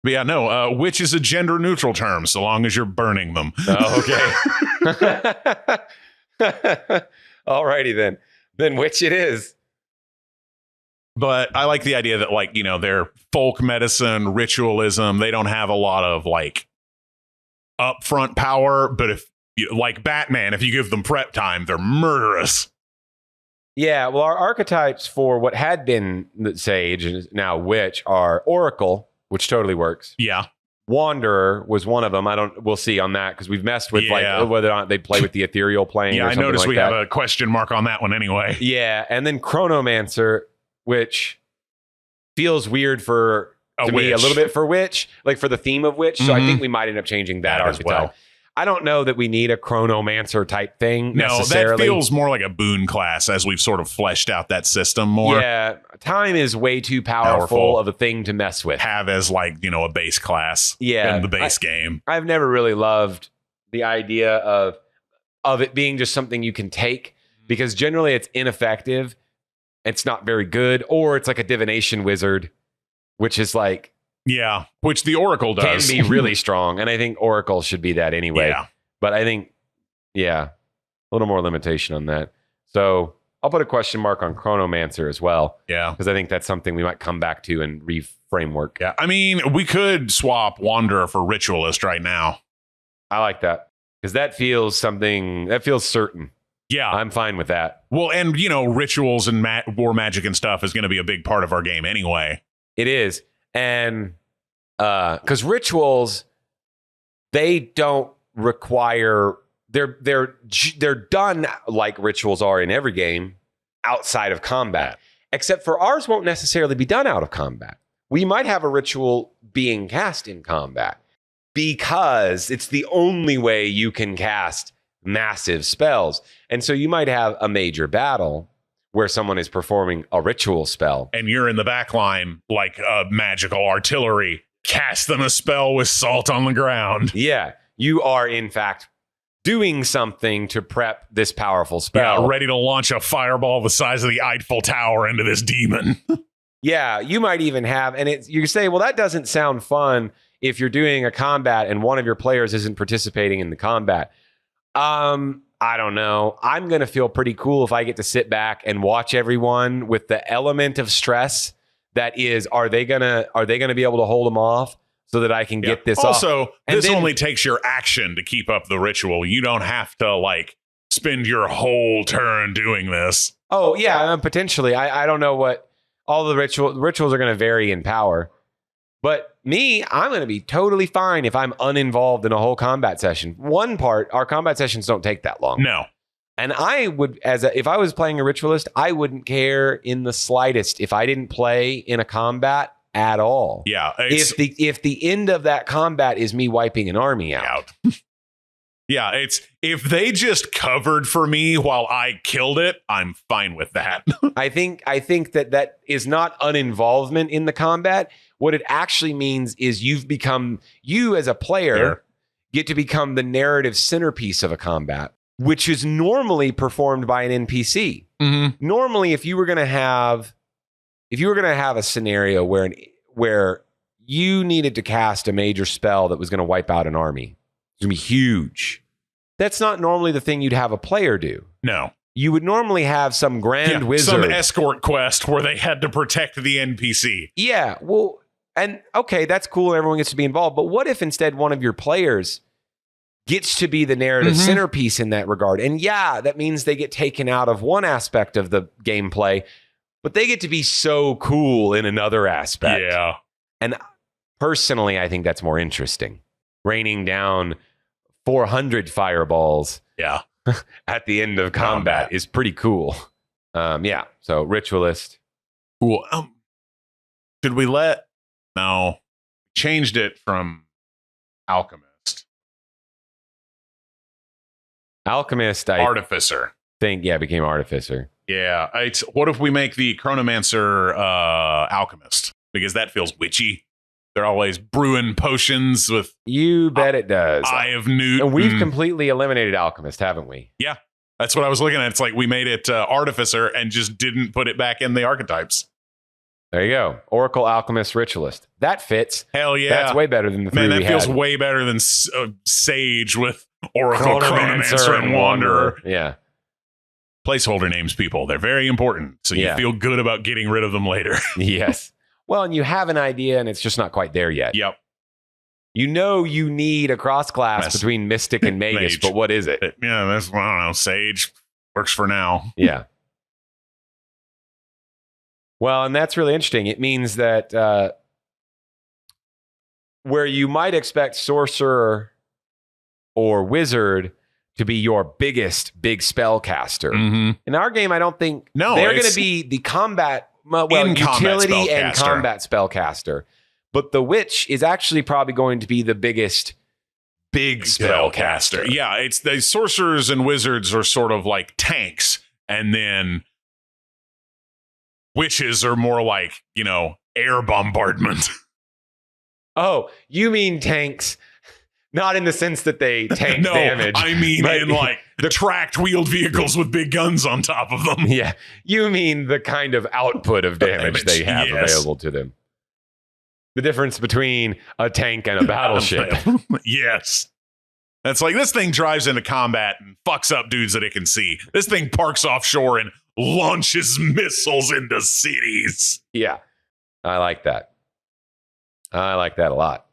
But yeah, no, witch is a gender neutral term so long as you're burning them. Oh, okay. Alrighty then. Then witch it is. But I like the idea that, like, they're folk medicine, ritualism. They don't have a lot of, like, upfront power. But if, like Batman, if you give them prep time, they're murderous. Yeah, well, our archetypes for what had been the Sage and now Witch are Oracle, which totally works. Yeah. Wanderer was one of them. We'll see on that because we've messed with like whether or not they play with the ethereal plane. Yeah, or something I noticed like we that. have a question mark on that one anyway. Yeah, and then Chronomancer, which feels weird to me a little bit for Witch, like for the theme of Witch. So I think we might end up changing that archetype. As well. I don't know that we need a Chronomancer type thing necessarily. No, that feels more like a boon class as we've sort of fleshed out that system more. Yeah, time is way too powerful of a thing to mess with. Have as like, a base class in the base game. I've never really loved the idea of it being just something you can take because generally it's ineffective. It's not very good, or it's like a divination wizard, which is like... Yeah, which the Oracle does. Can be really strong, and I think Oracle should be that anyway. Yeah. But I think, a little more limitation on that. So I'll put a question mark on Chronomancer as well. Yeah. Because I think that's something we might come back to and reframework. Yeah, I mean, we could swap Wanderer for Ritualist right now. I like that. Because that feels certain. Yeah. I'm fine with that. Well, and, rituals and war magic and stuff is going to be a big part of our game anyway. It is. And because rituals, they don't require, they're done like rituals are in every game outside of combat. Except for ours won't necessarily be done out of combat. We might have a ritual being cast in combat because it's the only way you can cast massive spells. And so you might have a major battle where someone is performing a ritual spell. And you're in the back line like a magical artillery. Cast them a spell with salt on the ground. Yeah, you are in fact doing something to prep this powerful spell. Yeah, ready to launch a fireball the size of the Eiffel Tower into this demon. Yeah, you might even have, and you say, well, that doesn't sound fun if you're doing a combat and one of your players isn't participating in the combat. I don't know. I'm going to feel pretty cool if I get to sit back and watch everyone with the element of stress that is, are they going to be able to hold them off so that I can get this off? Also, And this then- only takes your action to keep up the ritual. You don't have to like spend your whole turn doing this. Oh, yeah, potentially. I don't know what all the rituals are going to vary in power. But me, I'm going to be totally fine if I'm uninvolved in a whole combat session. One part, our combat sessions don't take that long. No. And I would, if I was playing a ritualist, I wouldn't care in the slightest if I didn't play in a combat at all. Yeah. If the end of that combat is me wiping an army out. Yeah, it's if they just covered for me while I killed it, I'm fine with that. I think that is not uninvolvement in the combat. What it actually means is you as a player get to become the narrative centerpiece of a combat, which is normally performed by an NPC. Mm-hmm. Normally, if you were going to have a scenario where you needed to cast a major spell that was going to wipe out an army, it's going to be huge. That's not normally the thing you'd have a player do. No. You would normally have some grand wizard. Some escort quest where they had to protect the NPC. Yeah, well, and okay, that's cool. Everyone gets to be involved. But what if instead one of your players gets to be the narrative centerpiece in that regard? And yeah, that means they get taken out of one aspect of the gameplay, but they get to be so cool in another aspect. Yeah. And personally, I think that's more interesting. Raining down 400 fireballs at the end of combat is pretty cool. Yeah, so ritualist. Cool. Should we changed it from alchemist. Alchemist, Artificer. think, became artificer. Yeah. What if we make the chronomancer alchemist? Because that feels witchy. They're always brewing potions with... You bet it does. Eye of Newt. And we've completely eliminated alchemist, haven't we? Yeah. That's what I was looking at. It's like we made it artificer and just didn't put it back in the archetypes. There you go. Oracle, alchemist, ritualist. That fits. Hell yeah. That's way better than the three Man, that we feels had. way better than Sage with Oracle, Chronomancer, and Wanderer. Yeah. Placeholder names, people. They're very important. So you feel good about getting rid of them later. Yes. Well, and you have an idea and it's just not quite there yet. Yep. You know you need a cross class between Mystic and Magus, but what is it? Yeah, that's, I don't know, Sage. Works for now. Yeah. Well, and that's really interesting. It means that where you might expect sorcerer or wizard to be your big spellcaster. Mm-hmm. In our game, I don't think they're going to be the combat, utility and combat spellcaster. But the witch is actually probably going to be the biggest big spellcaster. Yeah, it's the sorcerers and wizards are sort of like tanks, and then witches are more like, air bombardment. Oh, you mean tanks? Not in the sense that they tank damage. I mean in like the tracked wheeled vehicles with big guns on top of them. Yeah, you mean the kind of output of damage they have available to them. The difference between a tank and a battleship. Yes. That's like this thing drives into combat and fucks up dudes that it can see. This thing parks offshore and launches missiles into cities. Yeah. I like that. I like that a lot.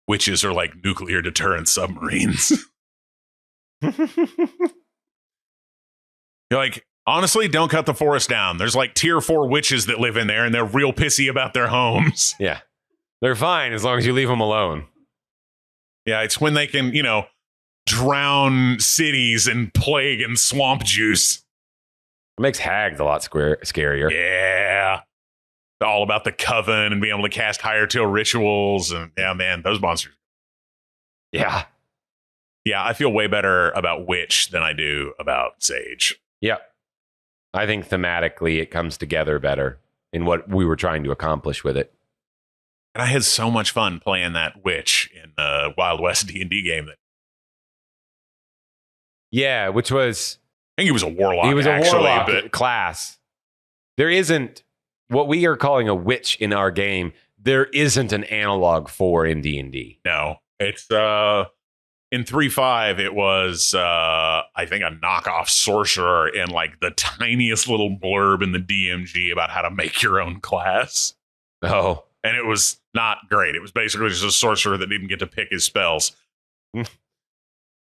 Witches are like nuclear deterrent submarines. You're like, honestly, don't cut the forest down. There's like tier 4 witches that live in there and they're real pissy about their homes. Yeah. They're fine as long as you leave them alone. Yeah, it's when they can, drown cities in plague and swamp juice. It makes hags a lot scarier. Yeah. All about the coven and being able to cast higher tier rituals. And yeah, man, those monsters. Yeah. Yeah, I feel way better about Witch than I do about Sage. Yep. I think thematically it comes together better in what we were trying to accomplish with it. And I had so much fun playing that Witch in the Wild West D&D game. Yeah, which was... I think he was a warlock. He was a warlock but class. There isn't... What we are calling a witch in our game, there isn't an analog for in D&D. no, it's in 3.5. It was I think a knockoff sorcerer in like the tiniest little blurb in the DMG about how to make your own class, Oh, and it was not great. It was basically just a sorcerer that didn't get to pick his spells.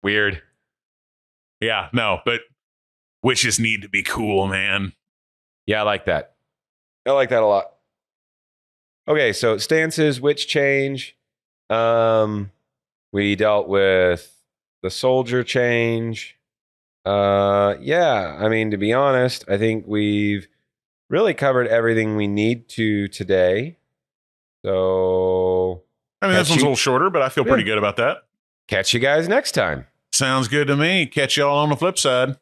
weird. Yeah, no, but witches need to be cool, man. Yeah, I like that. I like that a lot. Okay, so stances, witch change. We dealt with the soldier change. Yeah, I mean, to be honest, I think we've really covered everything we need to today. So, I mean, this Catch one's a you- little shorter, but I feel pretty good about that. catch you guys next time. Sounds good to me. Catch y'all on the flip side.